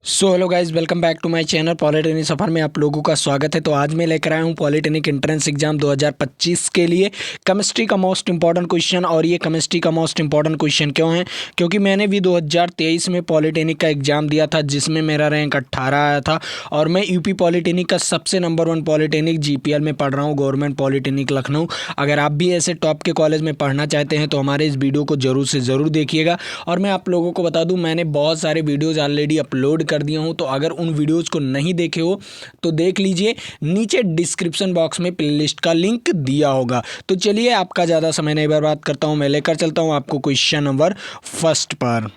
Hello guys, welcome back to my channel polytechnic सफ़र में आप लोगों का स्वागत है। तो आज मैं लेकर आया हूँ पॉलिटेक्निक एंट्रेंस एग्जाम 2025 के लिए केमिस्ट्री का मोस्ट इंपॉर्टेंट क्वेश्चन। और ये केमिस्ट्री का मोस्ट इंपॉर्टेंट क्वेश्चन क्यों है? क्योंकि मैंने भी 2023 में पॉलिटेक्निक का एग्ज़ाम दिया था जिसमें मेरा रैंक 18 आया था। और मैं यूपी पॉलिटेक्निक का सबसे नंबर 1 पॉलिटेक्निक जीपीएल में पढ़ रहा हूँ, गवर्नमेंट पॉलिटेक्निक लखनऊ। अगर आप भी ऐसे टॉप के कॉलेज में पढ़ना चाहते हैं तो हमारे इस वीडियो को ज़रूर से ज़रूर देखिएगा। और मैं आप लोगों को बता दूँ, मैंने बहुत सारे वीडियोज़ ऑलरेडी अपलोड कर दिया हूँ, तो अगर उन वीडियोस को नहीं देखे हो तो देख लीजिए, नीचे डिस्क्रिप्शन बॉक्स में प्लेलिस्ट का लिंक दिया होगा। तो चलिए, आपका ज़्यादा समय नहीं बर्बाद करता हूँ, मैं लेकर चलता हूँ आपको क्वेश्चन नंबर फर्स्ट पर।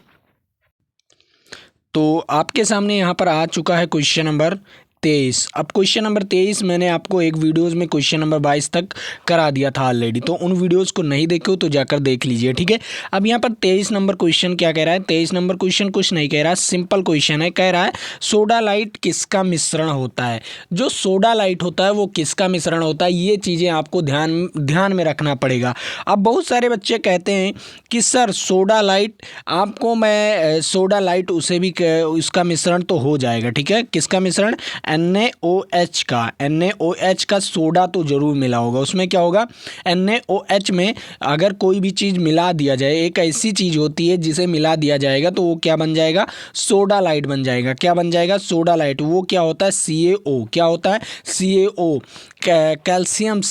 तो आपके सामने यहाँ पर आ चुका है क्वेश्चन नंबर 23। अब क्वेश्चन नंबर 23 मैंने आपको एक वीडियोज़ में क्वेश्चन नंबर 22 तक करा दिया था ऑलरेडी, तो उन वीडियोज़ को नहीं देखे हो तो जाकर देख लीजिए, ठीक है। अब यहाँ पर 23 नंबर क्वेश्चन क्या कह रहा है? 23 नंबर क्वेश्चन कुछ नहीं कह रहा, सिंपल क्वेश्चन है। कह रहा है सोडा लाइट किसका मिश्रण होता है। जो सोडा लाइट होता है वो किसका मिश्रण होता है, ये चीज़ें आपको ध्यान में रखना पड़ेगा। अब बहुत सारे बच्चे कहते हैं कि सर सोडा लाइट, आपको मैं सोडा लाइट उसे भी उसका मिश्रण तो हो जाएगा, ठीक है। किसका मिश्रण? NaOH का। NaOH का सोडा तो ज़रूर मिला होगा। उसमें क्या होगा? NaOH में अगर कोई भी चीज़ मिला दिया जाए, एक ऐसी चीज़ होती है जिसे मिला दिया जाएगा तो वो क्या बन जाएगा? सोडा लाइट बन जाएगा। क्या बन जाएगा? Soda light. वो क्या होता है? CaO। क्या होता है? CaO, कैल्शियम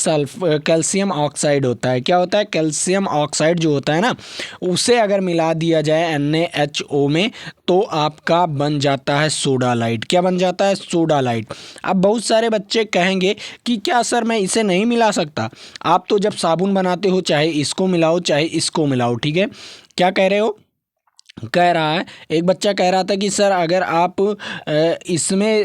ऑक्साइड होता है। क्या होता है? कैल्शियम ऑक्साइड जो होता है ना, उसे अगर मिला दिया जाए NaHO में तो आपका बन जाता है सोडा लाइट। क्या बन जाता है? Soda light. अब बहुत सारे बच्चे कहेंगे कि क्या सर मैं इसे नहीं मिला सकता? आप तो जब साबुन बनाते हो चाहे इसको मिलाओ चाहे इसको मिलाओ, ठीक है। क्या कह रहे हो? कह रहा है, एक बच्चा कह रहा था कि सर अगर आप इसमें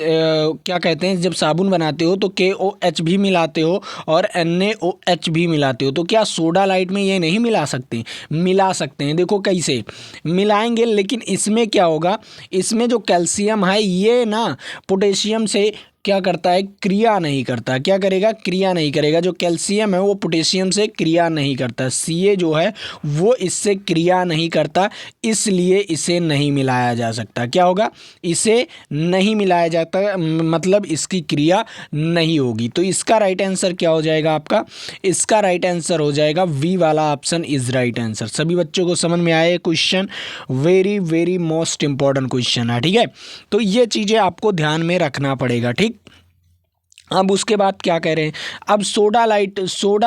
क्या कहते हैं, जब साबुन बनाते हो तो KOH भी मिलाते हो और NaOH भी मिलाते हो, तो क्या सोडा लाइट में ये नहीं मिला सकते? मिला सकते हैं। देखो कैसे मिलाएंगे, लेकिन इसमें क्या होगा? इसमें जो कैल्शियम है ये ना पोटेशियम से क्या करता है? क्रिया नहीं करता। क्या करेगा? क्रिया नहीं करेगा। जो कैल्शियम है वो पोटेशियम से क्रिया नहीं करता। Ca जो है वो इससे क्रिया नहीं करता, इसलिए इसे नहीं मिलाया जा सकता। क्या होगा? इसे नहीं मिलाया जाता, मतलब इसकी क्रिया नहीं होगी। तो इसका राइट आंसर क्या हो जाएगा आपका? इसका राइट आंसर हो जाएगा वी वाला ऑप्शन इज राइट आंसर। सभी बच्चों को समझ में आया? Question very very most important question है, ठीक है। तो ये चीज़ें आपको ध्यान में रखना पड़ेगा, ठीक। अब उसके बाद क्या कह रहे हैं? अब सोडा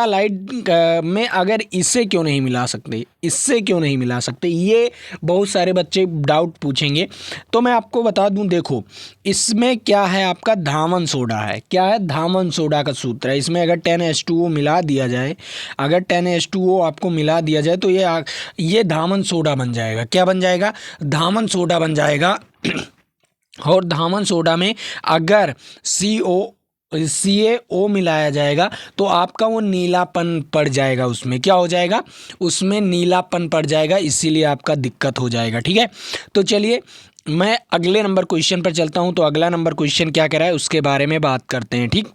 लाइट में अगर इसे क्यों नहीं मिला सकते, इससे क्यों नहीं मिला सकते, ये बहुत सारे बच्चे डाउट पूछेंगे। तो मैं आपको बता दूं, देखो इसमें क्या है, आपका धामन सोडा है। क्या है? धामन सोडा का सूत्र है। इसमें अगर 10H2O मिला दिया जाए, अगर 10H2O आपको मिला दिया जाए तो ये धामन सोडा बन जाएगा। क्या बन जाएगा? धामन सोडा बन जाएगा। और धामन सोडा में अगर CaO मिलाया जाएगा तो आपका वो नीलापन पड़ जाएगा। उसमें क्या हो जाएगा? उसमें नीलापन पड़ जाएगा, इसीलिए आपका दिक्कत हो जाएगा, ठीक है। तो चलिए मैं अगले नंबर क्वेश्चन पर चलता हूं। तो अगला नंबर क्वेश्चन क्या कह रहा है उसके बारे में बात करते हैं, ठीक।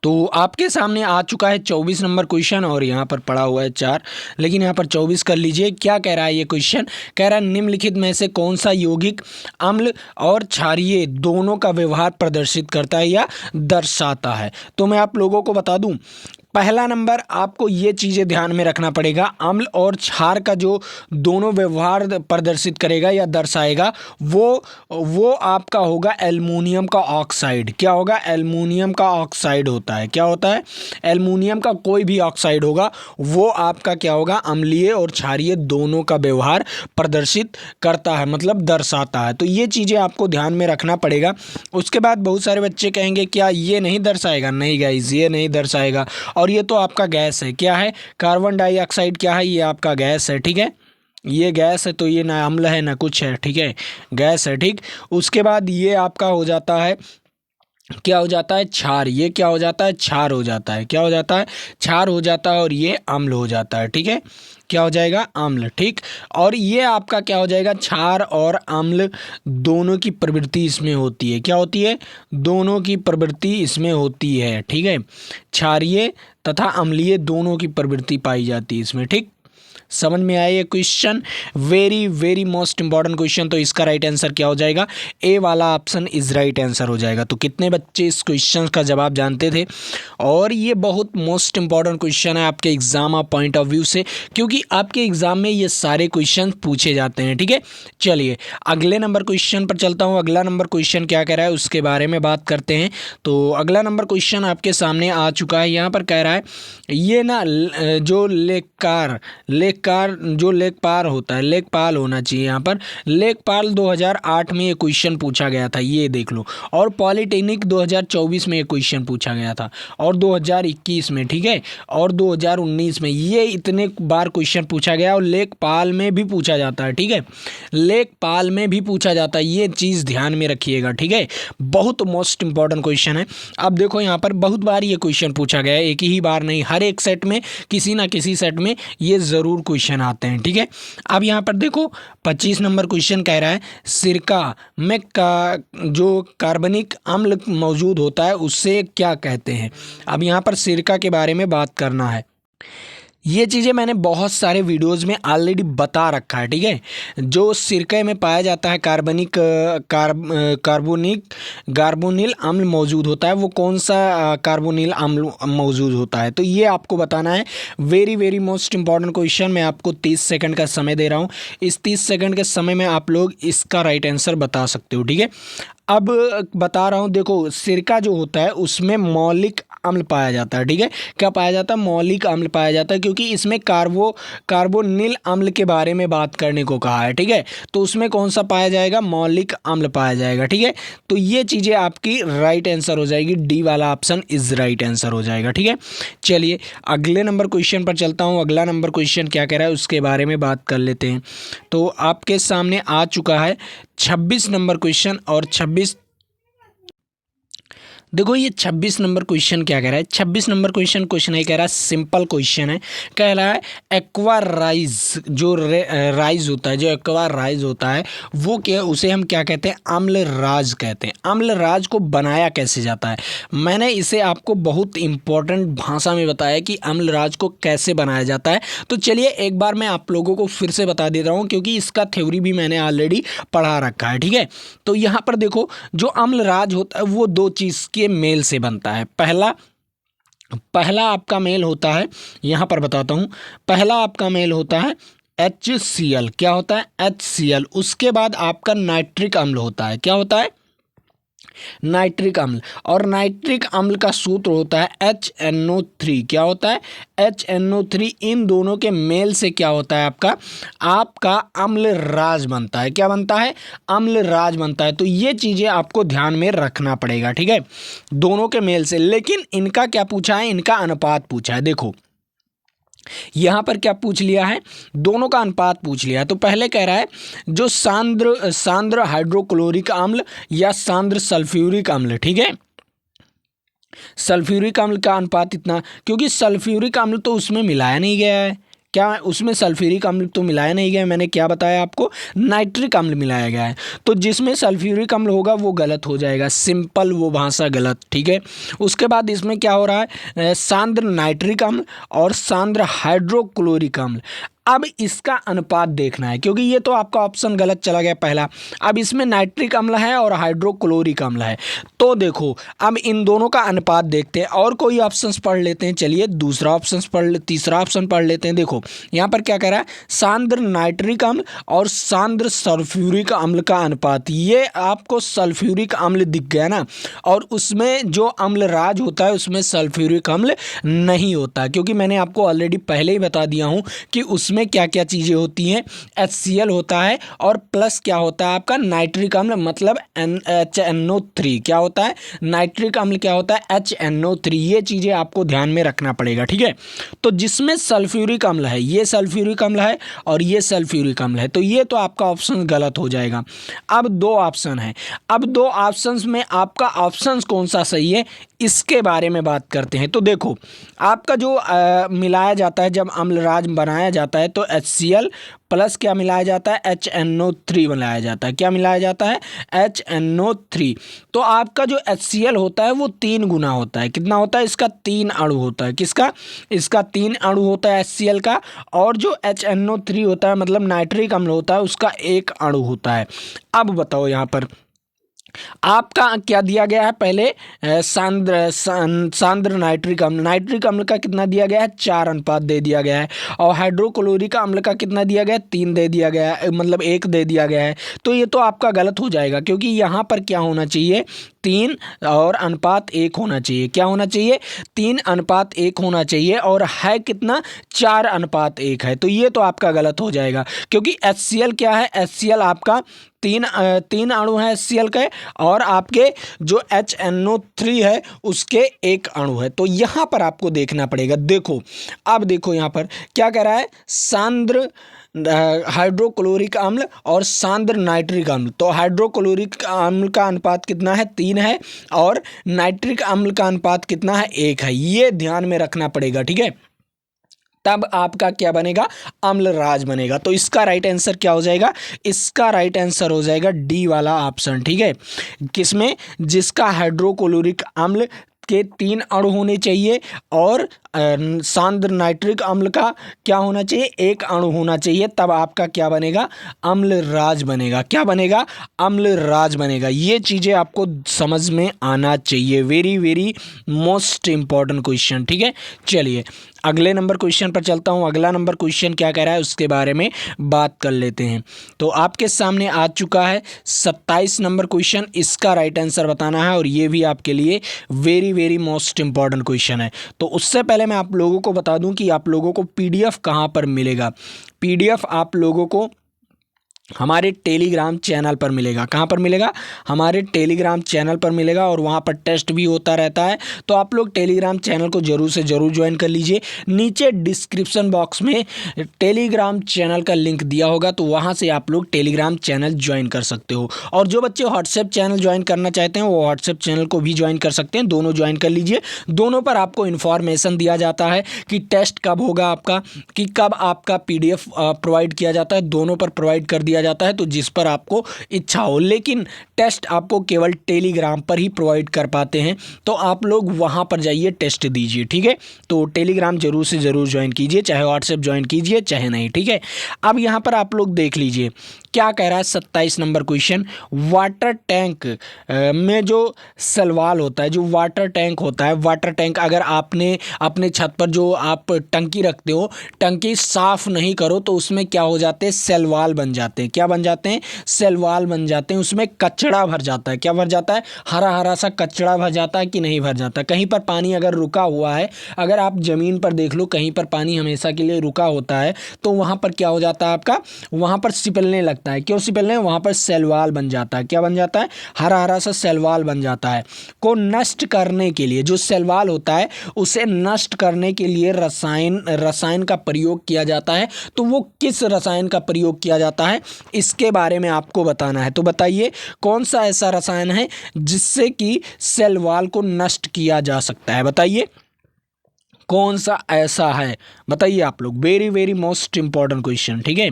तो आपके सामने आ चुका है 24 नंबर क्वेश्चन और यहाँ पर पड़ा हुआ है 4, लेकिन यहाँ पर 24 कर लीजिए। क्या कह रहा है ये क्वेश्चन? कह रहा है निम्नलिखित में से कौन सा यौगिक अम्ल और क्षारीय दोनों का व्यवहार प्रदर्शित करता है या दर्शाता है? तो मैं आप लोगों को बता दूं, पहला नंबर आपको ये चीज़ें ध्यान में रखना पड़ेगा। अम्ल और क्षार का जो दोनों व्यवहार प्रदर्शित करेगा या दर्शाएगा वो आपका होगा एल्युमिनियम का ऑक्साइड। क्या होगा? एल्युमिनियम का ऑक्साइड होता है। क्या होता है? एल्युमिनियम का कोई भी ऑक्साइड होगा वो आपका क्या होगा? अम्लीय और क्षारीय दोनों का व्यवहार प्रदर्शित करता है, मतलब दर्शाता है। तो ये चीज़ें आपको ध्यान में रखना पड़ेगा। उसके बाद बहुत सारे बच्चे कहेंगे क्या ये नहीं दर्शाएगा? नहीं गाइस, ये नहीं दर्शाएगा। और ये तो आपका गैस है। क्या है? कार्बन डाइऑक्साइड क्या है? ये आपका गैस है, ठीक है। ये गैस है तो ये ना अम्ल है ना कुछ है, ठीक है, गैस है, ठीक। उसके बाद ये आपका हो जाता है, क्या हो जाता है? क्षार। ये क्या हो जाता है? क्षार हो जाता है। क्या हो जाता है? क्षार हो जाता है। और ये अम्ल हो जाता है, ठीक है। क्या हो जाएगा? अम्ल, ठीक। और ये आपका क्या हो जाएगा? क्षार और अम्ल दोनों की प्रवृत्ति इसमें होती है। क्या होती है? दोनों की प्रवृत्ति इसमें होती है, ठीक है। क्षारीय तथा अम्लीय दोनों की प्रवृत्ति पाई जाती है इसमें, ठीक। समझ में आया ये question? Very very most important question. तो इसका राइट आंसर क्या हो जाएगा? ए वाला ऑप्शन इज राइट आंसर हो जाएगा। तो कितने बच्चे इस क्वेश्चन का जवाब जानते थे? और ये बहुत मोस्ट इंपॉर्टेंट क्वेश्चन है आपके एग्जाम पॉइंट ऑफ व्यू से, क्योंकि आपके एग्जाम में ये सारे क्वेश्चन पूछे जाते हैं। ठीक है, चलिए अगले नंबर क्वेश्चन पर चलता हूँ। अगला नंबर क्वेश्चन क्या कह रहा है उसके बारे में बात करते हैं। तो अगला नंबर क्वेश्चन आपके सामने आ चुका है। यहाँ पर कह रहा है ये ना जो लेकपाल होता है, लेकपाल होना चाहिए यहाँ पर। लेकपाल 2008 में ये क्वेश्चन पूछा गया था, ये देख लो। और पॉलिटेक्निक 2024 में ये क्वेश्चन पूछा गया था, और 2021 में, ठीक है, और 2019 में। ये इतने बार क्वेश्चन पूछा गया, और लेकपाल में भी पूछा जाता है। ठीक है, लेकपाल में भी पूछा जाता है, ये चीज़ ध्यान में रखिएगा। ठीक है, बहुत मोस्ट इंपॉर्टेंट क्वेश्चन है। अब देखो यहाँ पर बहुत बार ये क्वेश्चन पूछा गया है, एक ही बार नहीं, हर एक सेट में किसी ना किसी सेट में ये ज़रूर क्वेश्चन आते हैं। ठीक है, अब यहाँ पर देखो 25 नंबर क्वेश्चन कह रहा है सिरका में जो कार्बनिक अम्ल मौजूद होता है उससे क्या कहते हैं। अब यहाँ पर सिरका के बारे में बात करना है। ये चीज़ें मैंने बहुत सारे वीडियोस में ऑलरेडी बता रखा है। ठीक है, जो सिरके में पाया जाता है कार्बोनिल अम्ल मौजूद होता है, वो कौन सा कार्बोनिल अम्ल मौजूद होता है, तो ये आपको बताना है। Very very most important question. मैं आपको 30 सेकंड का समय दे रहा हूँ। इस 30 सेकंड के समय में आप लोग इसका राइट आंसर बता सकते हो। ठीक है, अब बता रहा हूँ, देखो सिरका जो होता है उसमें मौलिक अम्ल पाया जाता है। ठीक है, क्या पाया जाता है? मौलिक अम्ल पाया जाता है, क्योंकि इसमें कार्बोनिल अम्ल के बारे में बात करने को कहा है। ठीक है, तो उसमें कौन सा पाया जाएगा? मौलिक अम्ल पाया जाएगा। ठीक है, तो ये चीज़ें आपकी राइट आंसर हो जाएगी, डी वाला ऑप्शन इज राइट आंसर हो जाएगा। ठीक है, चलिए अगले नंबर क्वेश्चन पर चलता हूँ। अगला नंबर क्वेश्चन क्या कह रहा है उसके बारे में बात कर लेते हैं। तो आपके सामने आ चुका है 26 नंबर क्वेश्चन, और 26 देखो ये 26 नंबर क्वेश्चन क्या कह रहा है। 26 नंबर क्वेश्चन नहीं कह रहा है, सिंपल क्वेश्चन है। कह रहा है एक्वा राइज, जो राइज होता है, जो एक्वा राइज होता है वो क्या, उसे हम क्या कहते हैं? अम्ल राज कहते हैं। अम्ल राज को बनाया कैसे जाता है? मैंने इसे आपको बहुत इंपॉर्टेंट भाषा में बताया कि अम्ल राज को कैसे बनाया जाता है। तो चलिए एक बार मैं आप लोगों को फिर से बता देता हूँ, क्योंकि इसका थ्योरी भी मैंने ऑलरेडी पढ़ा रखा है। ठीक है, तो यहाँ पर देखो जो अम्ल राज होता है वो दो चीज़ के मेल से बनता है। पहला आपका मेल होता है, यहाँ पर बताता हूँ, पहला आपका मेल होता है HCl। क्या होता है? HCl। उसके बाद आपका नाइट्रिक अम्ल होता है। क्या होता है? नाइट्रिक अम्ल। और नाइट्रिक अम्ल का सूत्र होता है HNO3। क्या होता है? HNO3। इन दोनों के मेल से क्या होता है? आपका अम्ल राज बनता है। क्या बनता है? अम्ल राज बनता है। तो ये चीज़ें आपको ध्यान में रखना पड़ेगा। ठीक है, दोनों के मेल से। लेकिन इनका क्या पूछा है? इनका अनुपात पूछा है। देखो यहाँ पर क्या पूछ लिया है? दोनों का अनुपात पूछ लिया है। तो पहले कह रहा है जो सांद्र हाइड्रोक्लोरिक अम्ल या सांद्र सल्फ्यूरिक अम्ल। ठीक है, सल्फ्यूरिक अम्ल का अनुपात इतना, क्योंकि सल्फ्यूरिक अम्ल तो उसमें मिलाया नहीं गया है। क्या उसमें सल्फ्यूरिक अम्ल तो मिलाया नहीं गया है? मैंने क्या बताया आपको? नाइट्रिक अम्ल मिलाया गया है। तो जिसमें सल्फ्यूरिक अम्ल होगा वो गलत हो जाएगा, सिंपल वो भाषा गलत। ठीक है, उसके बाद इसमें क्या हो रहा है? सांद्र नाइट्रिक अम्ल और सांद्र हाइड्रोक्लोरिक अम्ल। अब इसका अनुपात देखना है, क्योंकि ये तो आपका ऑप्शन गलत चला गया पहला। अब इसमें नाइट्रिक अम्ल है और हाइड्रोक्लोरिक अम्ल है। तो देखो अब इन दोनों का अनुपात देखते हैं, और कोई ऑप्शंस पढ़ लेते हैं। चलिए दूसरा ऑप्शन तीसरा ऑप्शन पढ़ लेते हैं। देखो यहाँ पर क्या कह रहा है? सांद्र नाइट्रिक अम्ल और सांद्र सल्फ्यूरिक अम्ल का अनुपात। ये आपको सल्फ्यूरिक अम्ल दिख गया ना, और उसमें जो अम्ल राज होता है उसमें सल्फ्यूरिक अम्ल नहीं होता, क्योंकि मैंने आपको ऑलरेडी पहले ही बता दिया हूँ कि उसमें क्या क्या चीज़ें होती हैं। HCl होता है, और प्लस क्या होता है आपका? नाइट्रिक अम्ल, मतलब HNO3। क्या होता है? नाइट्रिक अम्ल क्या होता है? HNO3। ये चीज़ें आपको ध्यान में रखना पड़ेगा। ठीक है, तो जिसमें सल्फ्यूरिक अम्ल है, ये सल्फ्यूरिक अम्ल है और ये सल्फ्यूरिक अम्ल है, तो ये तो आपका ऑप्शन गलत हो जाएगा। अब दो ऑप्शन है, अब दो ऑप्शंस में आपका ऑप्शन कौन सा सही है इसके बारे में बात करते हैं। तो देखो आपका जो मिलाया जाता है, जब अम्ल राज बनाया जाता है तो HCl प्लस क्या मिलाया जाता है, HNO3 मिलाया जाता है। क्या मिलाया जाता है, HNO3। तो आपका जो HCl होता है वो 3 गुना होता है। कितना होता है इसका, 3 अणु होता है। किसका, इसका 3 अणु होता है HCl का। और जो HNO3 होता है मतलब नाइट्रिक अम्ल होता है उसका 1 अणु होता है। अब बताओ यहाँ पर आपका क्या दिया गया है, पहले सांद्र नाइट्रिक अम्ल का कितना दिया गया है, 4 अनुपात दे दिया गया है। और हाइड्रोक्लोरिक अम्ल का कितना दिया गया है, 3 दे दिया गया है, मतलब 1 दे दिया गया है। तो ये तो आपका गलत हो जाएगा, क्योंकि यहाँ पर क्या होना चाहिए, 3 और अनुपात 1 होना चाहिए। क्या होना चाहिए, 3 अनुपात 1 होना चाहिए, और है कितना, 4 अनुपात 1 है। तो ये तो आपका गलत हो जाएगा, क्योंकि HCl क्या है, HCl आपका तीन अणु हैं HCl के, और आपके जो HNO3 है उसके 1 अणु है। तो यहाँ पर आपको देखना पड़ेगा। देखो, अब देखो यहाँ पर क्या कह रहा है, सांद्र हाइड्रोक्लोरिक अम्ल और सांद्र नाइट्रिक अम्ल। तो हाइड्रोक्लोरिक अम्ल का अनुपात कितना है, 3 है, और नाइट्रिक अम्ल का अनुपात कितना है, 1 है। ये ध्यान में रखना पड़ेगा, ठीक है। तब आपका क्या बनेगा, अम्लराज बनेगा। तो इसका राइट आंसर क्या हो जाएगा, इसका राइट आंसर हो जाएगा डी वाला ऑप्शन, ठीक है। किसमें, जिसका हाइड्रोक्लोरिक अम्ल के 3 अणु होने चाहिए, और सांद्र नाइट्रिक अम्ल का क्या होना चाहिए, 1 अणु होना चाहिए। तब आपका क्या बनेगा, अम्लराज बनेगा। क्या बनेगा, अम्लराज बनेगा। ये चीज़ें आपको समझ में आना चाहिए। Very very most important question, ठीक है। चलिए अगले नंबर क्वेश्चन पर चलता हूँ। अगला नंबर क्वेश्चन क्या कह रहा है उसके बारे में बात कर लेते हैं। तो आपके सामने आ चुका है 27 नंबर क्वेश्चन। इसका राइट आंसर बताना है, और ये भी आपके लिए very very most important question है। तो उससे पहले मैं आप लोगों को बता दूं कि आप लोगों को PDF कहाँ पर मिलेगा। PDF आप लोगों को हमारे टेलीग्राम चैनल पर मिलेगा। कहाँ पर मिलेगा, हमारे टेलीग्राम चैनल पर मिलेगा, और वहाँ पर टेस्ट भी होता रहता है। तो आप लोग टेलीग्राम चैनल को ज़रूर से ज़रूर ज्वाइन कर लीजिए। नीचे डिस्क्रिप्शन बॉक्स में टेलीग्राम चैनल का लिंक दिया होगा, तो वहाँ से आप लोग टेलीग्राम चैनल ज्वाइन कर सकते हो। और जो बच्चे व्हाट्सएप चैनल ज्वाइन करना चाहते हैं वो व्हाट्सएप चैनल को भी ज्वाइन कर सकते हैं। दोनों ज्वाइन कर लीजिए। दोनों पर आपको इन्फॉर्मेशन दिया जाता है कि टेस्ट कब होगा आपका, कि कब आपका PDF प्रोवाइड किया जाता है। दोनों पर प्रोवाइड कर दिया जाता है, तो जिस पर आपको इच्छा हो। लेकिन टेस्ट आपको केवल टेलीग्राम पर ही प्रोवाइड कर पाते हैं, तो आप लोग वहां पर जाइए, टेस्ट दीजिए, ठीक है। तो टेलीग्राम जरूर से जरूर ज्वाइन कीजिए, चाहे व्हाट्सएप ज्वाइन कीजिए चाहे नहीं, ठीक है। अब यहां पर आप लोग देख लीजिए क्या कह रहा है 27 नंबर क्वेश्चन। वाटर टैंक में जो सलवाल होता है, जो वाटर टैंक होता है, वाटर टैंक अगर आपने अपने छत पर जो आप टंकी रखते हो, टंकी साफ नहीं करो तो उसमें क्या हो जाते हैं, सलवाल बन जाते हैं। क्या बन जाते हैं, सलवाल बन जाते हैं। उसमें कचड़ा भर जाता है। क्या भर जाता है, हरा हरा सा कचड़ा भर जाता है कि नहीं भर जाता। कहीं पर पानी अगर रुका हुआ है, अगर आप ज़मीन पर देख लो कहीं पर पानी हमेशा के लिए रुका होता है, तो वहाँ पर क्या हो जाता है आपका, वहाँ पर सिपलने लगता है। क्यों सिपलने, वहाँ पर सलवाल बन जाता है। क्या बन जाता है, हरा हरा सा सलवाल बन जाता है। को नष्ट करने के लिए, जो सलवाल होता है उसे नष्ट करने के लिए रसायन का प्रयोग किया जाता है। तो वो किस रसायन का प्रयोग किया जाता है, इसके बारे में आपको बताना है। तो बताइए कौन सा ऐसा रसायन है जिससे कि सेल वॉल को नष्ट किया जा सकता है। बताइए कौन सा ऐसा है, बताइए आप लोग। Very very most important question, ठीक है।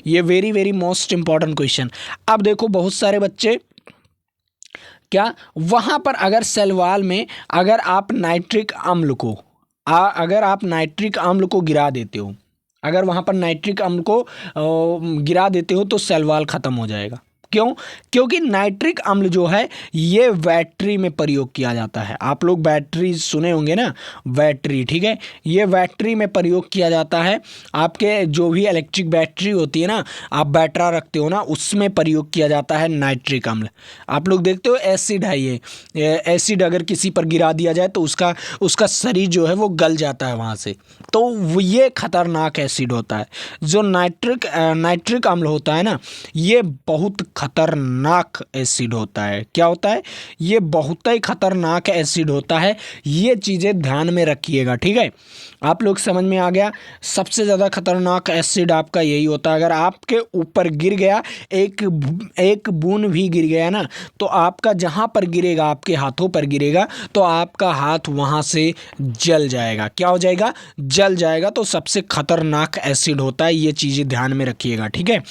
ये very very most important question. अब देखो बहुत सारे बच्चे क्या वहाँ पर अगर सेल वॉल में अगर आप नाइट्रिक अम्ल को अगर आप नाइट्रिक अम्ल को गिरा देते हो, अगर वहाँ पर नाइट्रिक अम्ल को गिरा देते हो तो सेल वॉल ख़त्म हो जाएगा। क्यों, क्योंकि नाइट्रिक अम्ल जो है ये बैटरी में प्रयोग किया जाता है। आप लोग बैटरी सुने होंगे ना, बैटरी, ठीक है। ये बैटरी में प्रयोग किया जाता है। आपके जो भी इलेक्ट्रिक बैटरी होती है ना, आप बैटरा रखते हो ना, उसमें प्रयोग किया जाता है नाइट्रिक अम्ल। आप लोग देखते हो एसिड है, ये एसिड अगर किसी पर गिरा दिया जाए तो उसका शरीर जो है वो गल जाता है वहाँ से। तो ये खतरनाक एसिड होता है। जो नाइट्रिक अम्ल होता है ना, ये बहुत खतरनाक एसिड होता है। क्या होता है? ये बहुत ही खतरनाक एसिड होता है। ये चीज़ें ध्यान में रखिएगा, ठीक है। आप लोग समझ में आ गया। सबसे ज़्यादा खतरनाक एसिड आपका यही होता है। अगर आपके ऊपर गिर गया, एक बूंद भी गिर गया ना, तो आपका जहाँ पर गिरेगा, आपके हाथों पर गिरेगा, तो आपका हाथ वहाँ से जल जाएगा। क्या हो जाएगा? जल जाएगा। तो सबसे खतरनाक एसिड होता है। ये चीज़ें ध्यान में रखिएगा, ठीक है।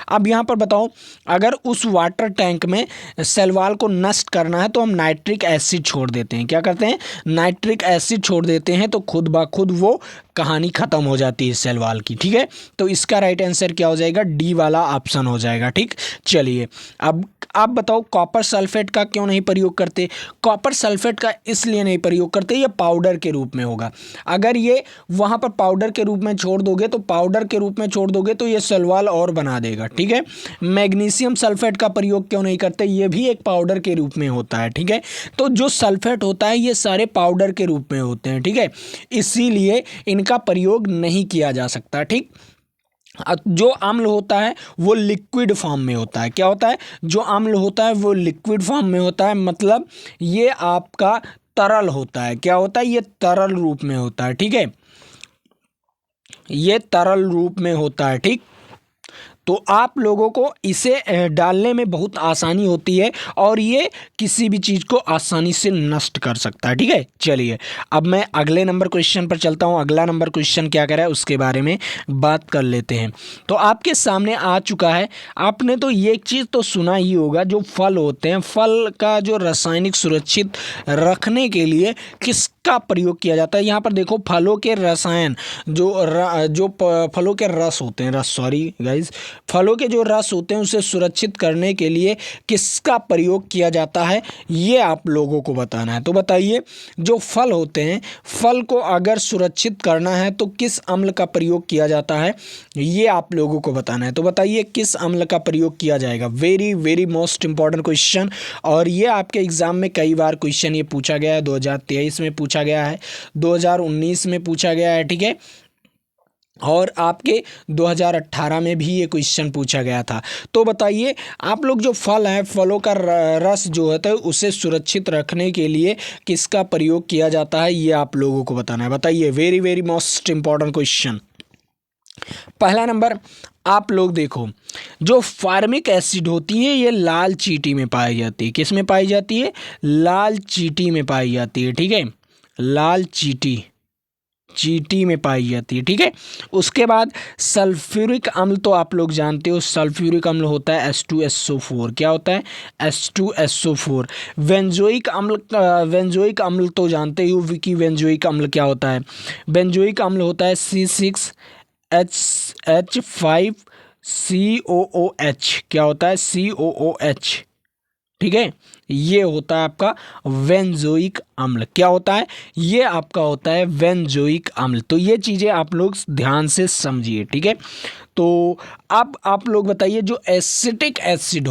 अब यहाँ पर बताओ, अगर उस वाटर टैंक में सेलवाल को नष्ट करना है तो हम नाइट्रिक एसिड छोड़ देते हैं। क्या करते हैं? नाइट्रिक एसिड छोड़ देते हैं, तो खुद ब खुद वो कहानी खत्म हो जाती है सेलवाल की, ठीक है। तो इसका राइट आंसर क्या हो जाएगा? डी वाला ऑप्शन हो जाएगा, ठीक। चलिए, अब आप बताओ, कॉपर सल्फेट का क्यों नहीं प्रयोग करते? कॉपर सल्फेट का इसलिए नहीं प्रयोग करते, ये पाउडर के रूप में होगा। अगर ये वहाँ पर पाउडर के रूप में छोड़ दोगे, तो पाउडर के रूप में छोड़ दोगे तो ये सेलवाल और बना देगा, ठीक है। मैग्नीशियम सल्फेट का प्रयोग क्यों नहीं करते? ये भी एक पाउडर के रूप में होता है, ठीक है। तो जो सल्फेट होता है, ये सारे पाउडर के रूप में होते हैं, ठीक है। इसीलिए इनका प्रयोग नहीं किया जा सकता, ठीक। जो अम्ल होता है वो लिक्विड फॉर्म में होता है। क्या होता है? जो अम्ल होता है वो लिक्विड फॉर्म में होता है, मतलब ये आपका तरल होता है। क्या होता है? ये तरल रूप में होता है, ठीक है। ये तरल रूप में होता है, ठीक। तो आप लोगों को इसे डालने में बहुत आसानी होती है और ये किसी भी चीज़ को आसानी से नष्ट कर सकता है, ठीक है। चलिए, अब मैं अगले नंबर क्वेश्चन पर चलता हूँ। अगला नंबर क्वेश्चन क्या कह रहा है उसके बारे में बात कर लेते हैं। तो आपके सामने आ चुका है। आपने तो ये चीज़ तो सुना ही होगा, जो फल होते हैं, फल का जो रासायनिक सुरक्षित रखने के लिए किसका प्रयोग किया जाता है। यहाँ पर देखो, फलों के रसायन फलों के रस होते हैं, सॉरी गाइज, फलों के जो रस होते हैं उसे सुरक्षित करने के लिए किसका प्रयोग किया जाता है, ये आप लोगों को बताना है। तो बताइए, जो फल होते हैं, फल को अगर सुरक्षित करना है तो किस अम्ल का प्रयोग किया जाता है, ये आप लोगों को बताना है। तो बताइए, किस अम्ल का प्रयोग किया जाएगा। Very very most important question, और ये आपके एग्जाम में कई बार क्वेश्चन ये पूछा गया है। 2023 में पूछा गया है, 2019 में पूछा गया है, ठीक है। और आपके 2018 में भी ये क्वेश्चन पूछा गया था। तो बताइए, आप लोग जो फल है, फलों का रस जो होता है उसे सुरक्षित रखने के लिए किसका प्रयोग किया जाता है, ये आप लोगों को बताना है। बताइए, very very most important question. पहला नंबर, आप लोग देखो, जो फार्मिक एसिड होती है ये लाल चींटी में पाई जाती है। किस में पाई जाती है? लाल चींटी में पाई जाती है, ठीक है। लाल चींटी में पाई जाती है, ठीक है। उसके बाद सल्फ्यूरिक अम्ल, तो आप लोग जानते हो सल्फ्यूरिक अम्ल होता है H2SO4। क्या होता है? H2SO4। बेंजोइक अम्ल तो जानते ही हो कि बेंजोइक अम्ल क्या होता है। बेंजोइक अम्ल होता है C6H5COOH। क्या होता है? COOH, ठीक है। ये होता है आपका बेंजोइक अम्ल। क्या होता है? ये आपका होता है बेंजोइक अम्ल। तो ये चीज़ें आप लोग ध्यान से समझिए, ठीक है। तो अब आप लोग बताइए, जो एसिटिक एसिड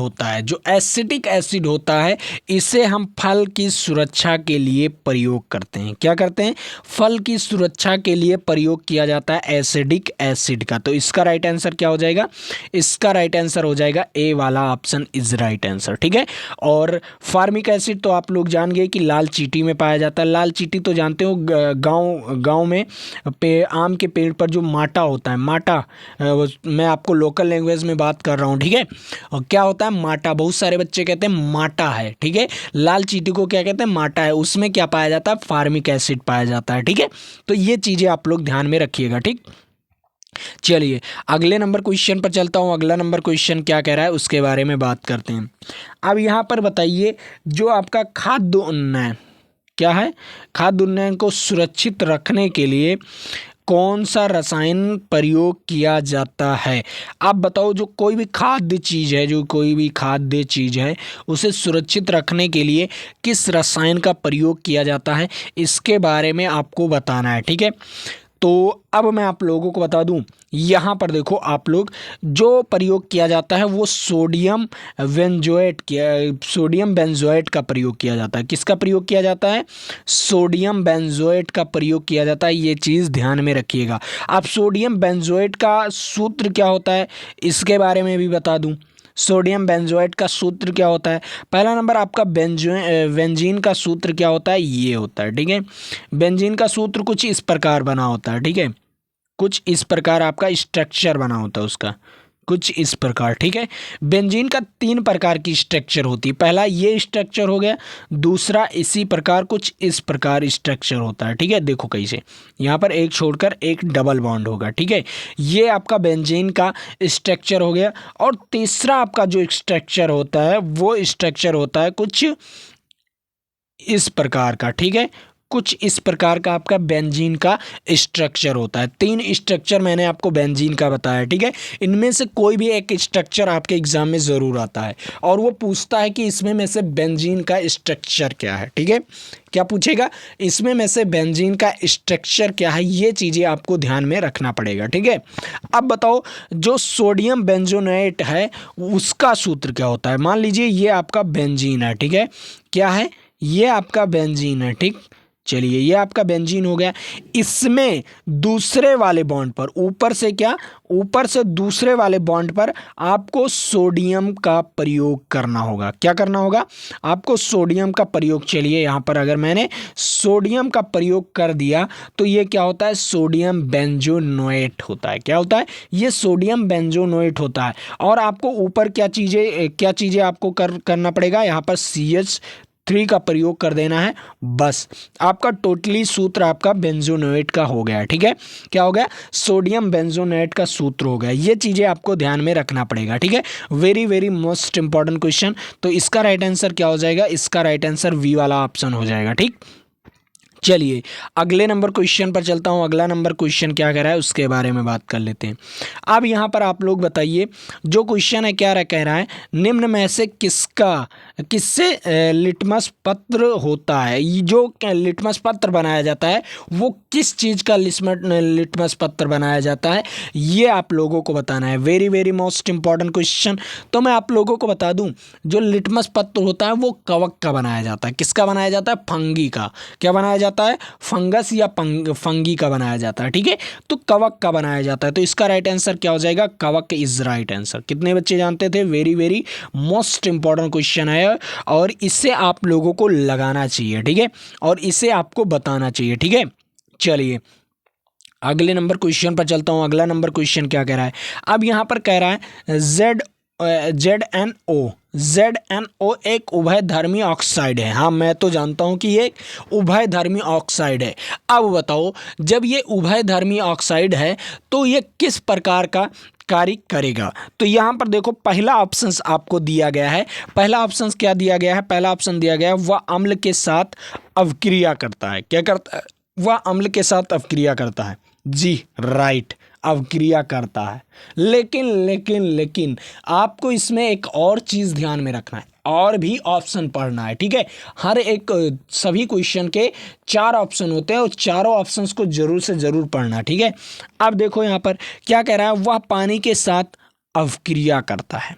होता है, इसे हम फल की सुरक्षा के लिए प्रयोग करते हैं। क्या करते हैं? फल की सुरक्षा के लिए प्रयोग किया जाता है एसिडिक एसिड का। तो इसका राइट आंसर क्या हो जाएगा? इसका राइट आंसर हो जाएगा ए वाला ऑप्शन इज राइट आंसर, ठीक है। और फार्मिक एसिड तो आप लोग जान गए कि लाल चींटी में पाया जाता है। लाल चींटी तो जानते हो, गाँव में आम के पेड़ पर जो माटा होता है, माटा, मैं आपको लोकल लैंग्वेज में बात कर रहा हूँ, ठीक है। और क्या होता है? माटा। बहुत सारे बच्चे कहते हैं माटा है, ठीक है। लाल चींटी को क्या कहते हैं? माटा है। उसमें क्या पाया जाता है? फार्मिक एसिड पाया जाता है, ठीक है। तो ये चीज़ें आप लोग ध्यान में रखिएगा, ठीक। चलिए, अगले नंबर क्वेश्चन पर चलता हूँ। अगला नंबर क्वेश्चन क्या कह रहा है उसके बारे में बात करते हैं। अब यहाँ पर बताइए, जो आपका खाद्य उन्नयन क्या है, खाद्य उन्नयन को सुरक्षित रखने के लिए कौन सा रसायन प्रयोग किया जाता है। आप बताओ, जो कोई भी खाद्य चीज़ है उसे सुरक्षित रखने के लिए किस रसायन का प्रयोग किया जाता है, इसके बारे में आपको बताना है, ठीक है। तो अब मैं आप लोगों को बता दूं, यहाँ पर देखो, आप लोग जो प्रयोग किया जाता है वो सोडियम बेंजोएट का प्रयोग किया जाता है। किसका प्रयोग किया जाता है? सोडियम बेंजोएट का प्रयोग किया जाता है। ये चीज़ ध्यान में रखिएगा। अब सोडियम बेंजोएट का सूत्र क्या होता है इसके बारे में भी बता दूं। सोडियम बेंजोएट का सूत्र क्या होता है? पहला नंबर आपका बेंजीन का सूत्र क्या होता है? ये होता है, ठीक है। बेंजीन का सूत्र कुछ इस प्रकार बना होता है, ठीक है। कुछ इस प्रकार आपका स्ट्रक्चर बना होता है उसका, कुछ इस प्रकार, ठीक है। बेंजीन का 3 प्रकार की स्ट्रक्चर होती है। पहला ये स्ट्रक्चर हो गया, दूसरा इसी प्रकार कुछ इस प्रकार स्ट्रक्चर होता है, ठीक है। देखो कैसे, यहाँ पर एक छोड़कर एक डबल बॉन्ड होगा, ठीक है। ये आपका बेंजीन का स्ट्रक्चर हो गया। और तीसरा आपका जो स्ट्रक्चर होता है वो स्ट्रक्चर होता है कुछ इस प्रकार का, ठीक है। कुछ इस प्रकार का आपका बेंजीन का स्ट्रक्चर होता है। 3 स्ट्रक्चर मैंने आपको बेंजीन का बताया, ठीक है। इनमें से कोई भी एक स्ट्रक्चर आपके एग्जाम में ज़रूर आता है और वो पूछता है कि इसमें में से बेंजीन का स्ट्रक्चर क्या है, ठीक है। क्या पूछेगा? इसमें में से बेंजीन का स्ट्रक्चर क्या है, ये चीज़ें आपको ध्यान में रखना पड़ेगा, ठीक है। अब बताओ, जो सोडियम बेंजोनेट है उसका सूत्र क्या होता है? मान लीजिए ये आपका बेंजीन है, ठीक है। क्या है? ये आपका बेंजीन है, ठीक। चलिए, ये आपका बेंजीन हो गया। इसमें दूसरे वाले बॉन्ड पर, ऊपर से क्या, ऊपर से दूसरे वाले बॉन्ड पर आपको सोडियम का प्रयोग करना होगा। क्या करना होगा? आपको सोडियम का प्रयोग। चलिए, यहाँ पर अगर मैंने सोडियम का प्रयोग कर दिया तो ये क्या होता है? सोडियम बेंजोनोएट होता है। क्या होता है? ये सोडियम बेंजोनोएट होता है। और आपको ऊपर क्या चीज़ें आपको करना पड़ेगा? यहाँ पर CH3 का प्रयोग कर देना है। बस आपका टोटली सूत्र आपका बेंजोनोएट का हो गया, ठीक है। क्या हो गया? सोडियम बेंजोनेट का सूत्र हो गया। ये चीज़ें आपको ध्यान में रखना पड़ेगा, ठीक है। Very very most important question. तो इसका राइट आंसर क्या हो जाएगा? इसका राइट आंसर वी वाला ऑप्शन हो जाएगा, ठीक। चलिए, अगले नंबर क्वेश्चन पर चलता हूँ। अगला नंबर क्वेश्चन क्या कह रहा है उसके बारे में बात कर लेते हैं। अब यहाँ पर आप लोग बताइए, जो क्वेश्चन है क्या कह रहा है, निम्न में से किससे लिटमस पत्र होता है? ये जो लिटमस पत्र बनाया जाता है वो किस चीज़ का लिटमस पत्र बनाया जाता है, ये आप लोगों को बताना है। Very very most important question. तो मैं आप लोगों को बता दूं, जो लिटमस पत्र होता है वो कवक का बनाया जाता है। किसका बनाया जाता है? फंगी का। क्या बनाया जाता है? फंगस या फंगी का बनाया जाता है, ठीक है। तो कवक का बनाया जाता है। तो इसका राइट आंसर क्या हो जाएगा? कवक इज राइट आंसर। कितने बच्चे जानते थे? Very very most important question है और इससे आप लोगों को लगाना चाहिए, ठीक है, और इसे आपको बताना चाहिए, ठीक है। चलिए, अगले नंबर क्वेश्चन पर चलता हूँ। अगला नंबर क्वेश्चन क्या कह रहा है? अब यहाँ पर कह रहा है ZnO एक उभयधर्मी ऑक्साइड है। हाँ, मैं तो जानता हूँ कि ये उभयधर्मी ऑक्साइड है। अब बताओ, जब ये उभयधर्मी ऑक्साइड है तो ये किस प्रकार का कार्य करेगा? तो यहाँ पर देखो, पहला ऑप्शन आपको दिया गया है। पहला ऑप्शन क्या दिया गया है? पहला ऑप्शन दिया गया है वह अम्ल के साथ अवक्रिया करता है। क्या करता है? वह अम्ल के साथ अवक्रिया करता है। जी राइट, अवक्रिया करता है। लेकिन आपको इसमें एक और चीज़ ध्यान में रखना है, और भी ऑप्शन पढ़ना है, ठीक है। हर एक सभी क्वेश्चन के 4 ऑप्शन होते हैं और चारों ऑप्शंस को जरूर से ज़रूर पढ़ना, ठीक है। अब देखो यहाँ पर क्या कह रहा है, वह पानी के साथ अवक्रिया करता है।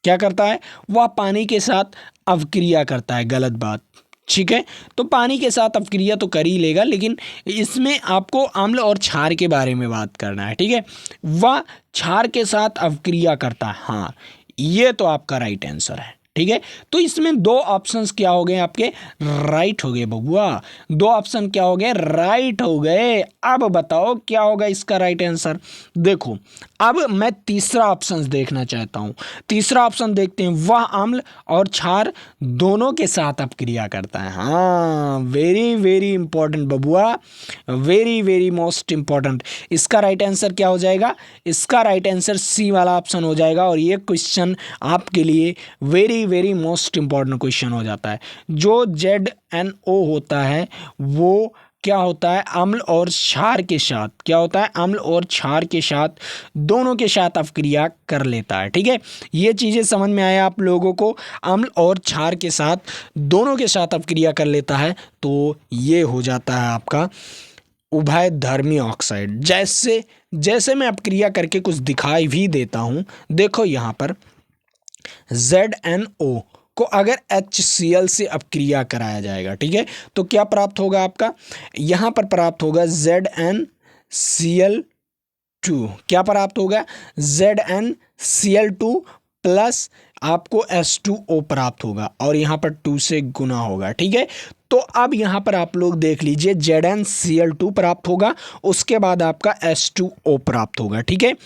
क्या करता है? वह पानी के साथ अवक्रिया करता है। गलत बात, ठीक है। तो पानी के साथ अवक्रिया तो कर ही लेगा, लेकिन इसमें आपको अम्ल और क्षार के बारे में बात करना है, ठीक है। वह क्षार के साथ अवक्रिया करता है। हाँ, ये तो आपका राइट आंसर है, ठीक है। तो इसमें 2 ऑप्शंस क्या हो गए आपके? राइट हो गए बबुआ। 2 ऑप्शन क्या हो गए? राइट हो गए। अब बताओ क्या होगा इसका राइट आंसर? देखो, अब मैं तीसरा ऑप्शन देखना चाहता हूँ। तीसरा ऑप्शन देखते हैं, वह अम्ल और क्षार दोनों के साथ अपक्रिया करता है। हाँ, वेरी वेरी इंपॉर्टेंट बबुआ, वेरी वेरी मोस्ट इंपॉर्टेंट। इसका राइट आंसर क्या हो जाएगा? इसका राइट आंसर सी वाला ऑप्शन हो जाएगा। और ये क्वेश्चन आपके लिए very very most important question हो जाता है। जो ZnO होता है वो क्या होता है? अम्ल और क्षार के साथ, क्या होता है? अम्ल और क्षार के साथ, दोनों के साथ अपक्रिया कर लेता है, ठीक है। ये चीज़ें समझ में आया आप लोगों को? अम्ल और क्षार के साथ, दोनों के साथ अपक्रिया कर लेता है, तो ये हो जाता है आपका उभयधर्मी ऑक्साइड। जैसे मैं अपक्रिया करके कुछ दिखाई भी देता हूँ। देखो यहाँ पर ZnO को अगर HCl से अपक्रिया कराया जाएगा, ठीक है, तो क्या प्राप्त होगा आपका? यहाँ पर प्राप्त होगा ZnCl2। क्या प्राप्त होगा? ZnCl2 प्लस आपको H2O प्राप्त होगा और यहाँ पर 2 से गुना होगा। ठीक है, तो अब यहाँ पर आप लोग देख लीजिए ZnCl2 प्राप्त होगा, उसके बाद आपका H2O प्राप्त होगा। ठीक है,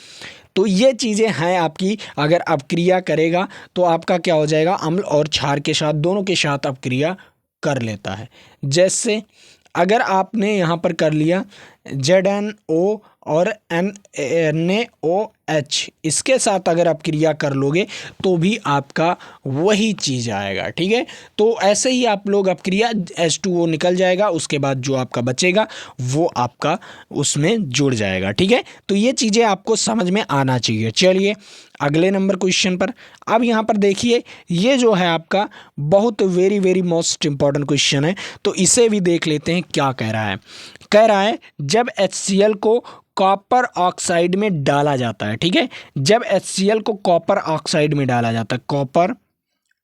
तो ये चीज़ें हैं आपकी, अगर अपक्रिया करेगा तो आपका क्या हो जाएगा, अम्ल और क्षार के साथ दोनों के साथ अपक्रिया कर लेता है। जैसे अगर आपने यहाँ पर कर लिया ZnO और NaOH, इसके साथ अगर आप क्रिया कर लोगे तो भी आपका वही चीज़ आएगा। ठीक है, तो ऐसे ही आप लोग अपक्रिया H2O निकल जाएगा, उसके बाद जो आपका बचेगा वो आपका उसमें जुड़ जाएगा। ठीक है, तो ये चीज़ें आपको समझ में आना चाहिए। चलिए अगले नंबर क्वेश्चन पर। अब यहाँ पर देखिए, ये जो है आपका बहुत very very most important question है, तो इसे भी देख लेते हैं क्या कह रहा है। कह रहा है जब HCl को कॉपर ऑक्साइड में डाला जाता है। ठीक है, जब HCl को कॉपर ऑक्साइड में डाला जाता है, कॉपर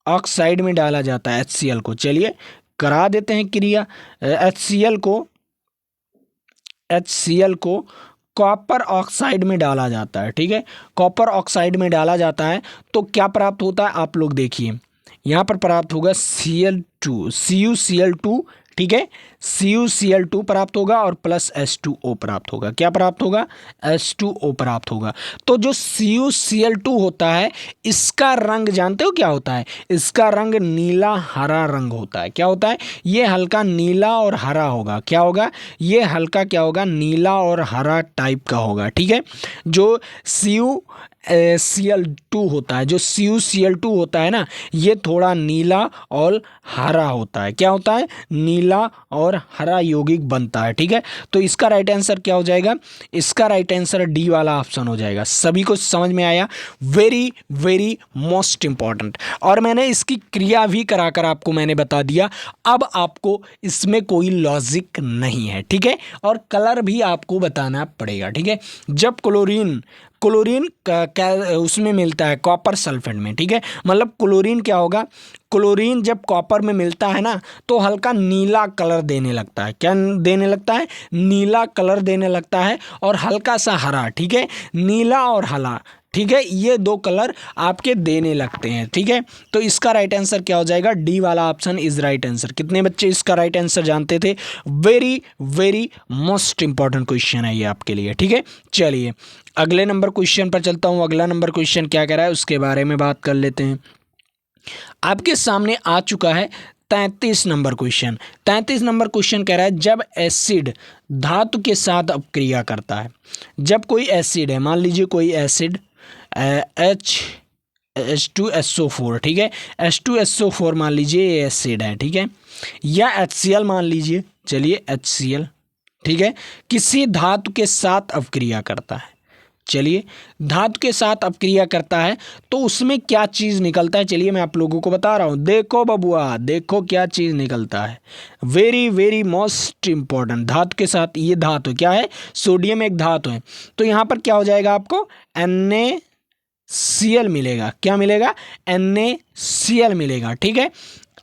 ऑक्साइड में डाला जाता है HCl को, चलिए करा देते हैं क्रिया। HCl को कॉपर ऑक्साइड में डाला जाता है। ठीक है, कॉपर ऑक्साइड में डाला जाता है तो क्या प्राप्त होता है, आप लोग देखिए यहाँ पर प्राप्त होगा CuCl2। ठीक है, CuCl2 प्राप्त होगा और प्लस H2O प्राप्त होगा। क्या प्राप्त होगा, H2O प्राप्त होगा। तो जो CuCl2 होता है, इसका रंग जानते हो क्या होता है, इसका रंग नीला हरा रंग होता है। क्या होता है, ये हल्का नीला और हरा होगा। क्या होगा, ये हल्का क्या होगा, नीला और हरा टाइप का होगा। ठीक है, जो CuCl2 होता है, जो CuCl2 होता है ना, ये थोड़ा नीला और हरा होता है। क्या होता है, नीला और हरा यौगिक बनता है। ठीक है, तो इसका राइट आंसर क्या हो जाएगा, इसका राइट आंसर डी वाला ऑप्शन हो जाएगा। सभी को समझ में आया, वेरी वेरी मोस्ट इंपॉर्टेंट। और मैंने इसकी क्रिया भी कराकर आपको मैंने बता दिया, अब आपको इसमें कोई लॉजिक नहीं है। ठीक है, और कलर भी आपको बताना पड़ेगा। ठीक है, जब क्लोरीन उसमें मिलता है कॉपर सल्फेट में। ठीक है, मतलब क्लोरीन क्या होगा, क्लोरीन जब कॉपर में मिलता है ना तो हल्का नीला कलर देने लगता है। क्या देने लगता है, नीला कलर देने लगता है और हल्का सा हरा। ठीक है, नीला और हरा, ठीक है, ये दो कलर आपके देने लगते हैं। ठीक है, तो इसका राइट आंसर क्या हो जाएगा, डी वाला ऑप्शन इज राइट आंसर। कितने बच्चे इसका राइट आंसर जानते थे, very very most important question है ये आपके लिए। ठीक है, चलिए अगले नंबर क्वेश्चन पर चलता हूँ। अगला नंबर क्वेश्चन क्या कह रहा है उसके बारे में बात कर लेते हैं। आपके सामने आ चुका है 33 नंबर क्वेश्चन। 33 नंबर क्वेश्चन कह रहा है जब एसिड धातु के साथ अपक्रिया करता है, जब कोई एसिड है, मान लीजिए कोई एसिड H2SO4, ठीक है, H2SO4 मान लीजिए ये एसिड है। ठीक है, या HCl मान लीजिए, चलिए HCl, ठीक है, किसी धातु के साथ अपक्रिया करता है। चलिए धातु के साथ अपक्रिया करता है तो उसमें क्या चीज़ निकलता है, चलिए मैं आप लोगों को बता रहा हूँ। देखो बबुआ, देखो क्या चीज़ निकलता है, वेरी वेरी मोस्ट इंपॉर्टेंट। धातु के साथ, ये धातु क्या है, सोडियम एक धातु है, तो यहाँ पर क्या हो जाएगा, आपको NaCl मिलेगा। क्या मिलेगा, NaCl मिलेगा। ठीक है,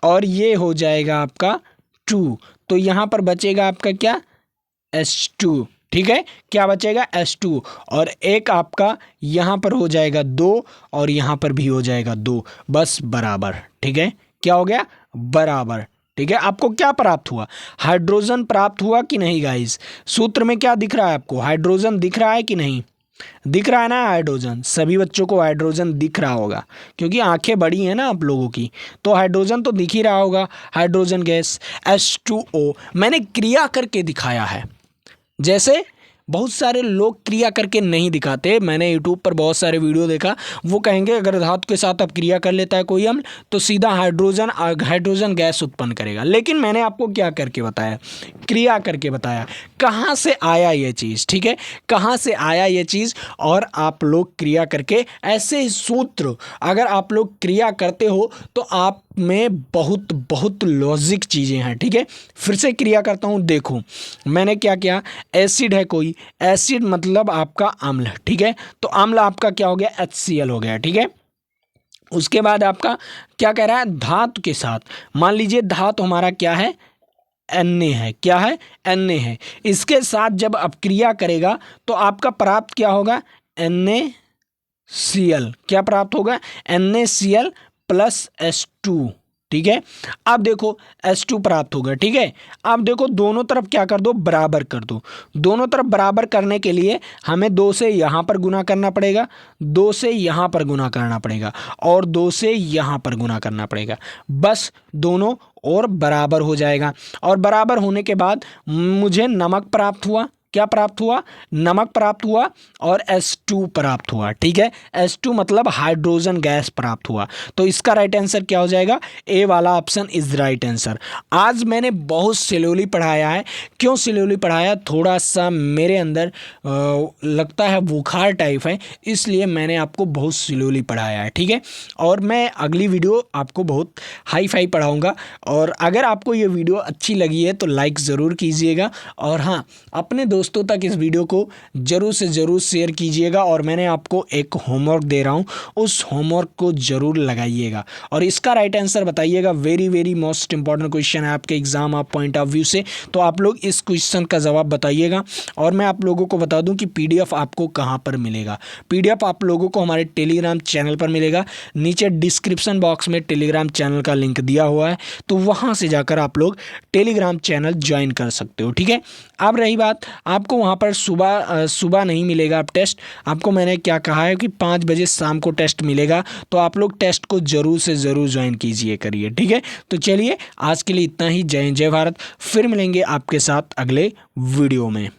और ये हो जाएगा आपका 2, तो यहाँ पर बचेगा आपका क्या, H2। ठीक है, क्या बचेगा, H2, और एक आपका यहाँ पर हो जाएगा 2 और यहाँ पर भी हो जाएगा 2, बस बराबर। ठीक है, क्या हो गया, बराबर। ठीक है, आपको क्या प्राप्त हुआ, हाइड्रोजन प्राप्त हुआ कि नहीं गाइस। सूत्र में क्या दिख रहा है आपको, हाइड्रोजन दिख रहा है कि नहीं, दिख रहा है ना हाइड्रोजन। सभी बच्चों को हाइड्रोजन दिख रहा होगा क्योंकि आंखें बड़ी हैं ना आप लोगों की, तो हाइड्रोजन तो दिख ही रहा होगा, हाइड्रोजन गैस H2O। मैंने क्रिया करके दिखाया है, जैसे बहुत सारे लोग क्रिया करके नहीं दिखाते। मैंने यूट्यूब पर बहुत सारे वीडियो देखा, वो कहेंगे अगर धातु के साथ अब क्रिया कर लेता है कोई अम्ल तो सीधा हाइड्रोजन गैस उत्पन्न करेगा। लेकिन मैंने आपको क्या करके बताया, क्रिया करके बताया, कहाँ से आया ये चीज़। ठीक है, कहाँ से आया ये चीज़, और आप लोग क्रिया करके ऐसे सूत्र अगर आप लोग क्रिया करते हो तो आप में बहुत बहुत लॉजिक चीज़ें हैं। ठीक है, फिर से क्रिया करता हूँ, देखो मैंने क्या किया, एसिड है कोई, एसिड मतलब आपका अम्ल। ठीक है, तो अम्ल आपका क्या हो गया, HCl हो गया। ठीक है, उसके बाद आपका क्या कह रहा है, धातु के साथ, मान लीजिए धातु हमारा क्या है, Na है। क्या है, Na है, इसके साथ जब अपक्रिया करेगा तो आपका प्राप्त क्या होगा, Na Cl क्या प्राप्त होगा, NaCl प्लस H2, ठीक है। अब देखो H2 प्राप्त होगा, ठीक है। अब देखो दोनों तरफ क्या कर दो, बराबर कर दो। दोनों तरफ बराबर करने के लिए हमें 2 से यहाँ पर गुना करना पड़ेगा, 2 से यहाँ पर गुना करना पड़ेगा और 2 से यहाँ पर गुना करना पड़ेगा। बस दोनों और बराबर हो जाएगा और बराबर होने के बाद मुझे नमक प्राप्त हुआ। क्या प्राप्त हुआ, नमक प्राप्त हुआ और H2 प्राप्त हुआ, ठीक है। H2 मतलब हाइड्रोजन गैस प्राप्त हुआ। तो इसका राइट आंसर क्या हो जाएगा, ए वाला ऑप्शन इज राइट आंसर। आज मैंने बहुत स्लोली पढ़ाया है। क्यों स्लोली पढ़ाया, थोड़ा सा मेरे अंदर लगता है बुखार टाइप है, इसलिए मैंने आपको बहुत स्लोली पढ़ाया है, ठीक है। और मैं अगली वीडियो आपको बहुत हाई फाई पढ़ाऊँगा। और अगर आपको ये वीडियो अच्छी लगी है तो लाइक ज़रूर कीजिएगा और हाँ, अपने दोस्तों तक इस वीडियो को ज़रूर से ज़रूर शेयर कीजिएगा। और मैंने आपको एक होमवर्क दे रहा हूँ, उस होमवर्क को ज़रूर लगाइएगा और इसका राइट आंसर बताइएगा। Very very most important question है आपके एग्जाम आप पॉइंट ऑफ व्यू से, तो आप लोग इस क्वेश्चन का जवाब बताइएगा। और मैं आप लोगों को बता दूं कि PDF आपको कहाँ पर मिलेगा। PDF आप लोगों को हमारे टेलीग्राम चैनल पर मिलेगा। नीचे डिस्क्रिप्शन बॉक्स में टेलीग्राम चैनल का लिंक दिया हुआ है, तो वहाँ से जाकर आप लोग टेलीग्राम चैनल ज्वाइन कर सकते हो, ठीक है। अब रही बात, आपको वहाँ पर सुबह नहीं मिलेगा अब टेस्ट, आपको मैंने क्या कहा है कि 5 बजे शाम को टेस्ट मिलेगा, तो आप लोग टेस्ट को ज़रूर से ज़रूर ज्वाइन कीजिए करिए, ठीक है। तो चलिए आज के लिए इतना ही। जय हिंद, जय भारत। फिर मिलेंगे आपके साथ अगले वीडियो में।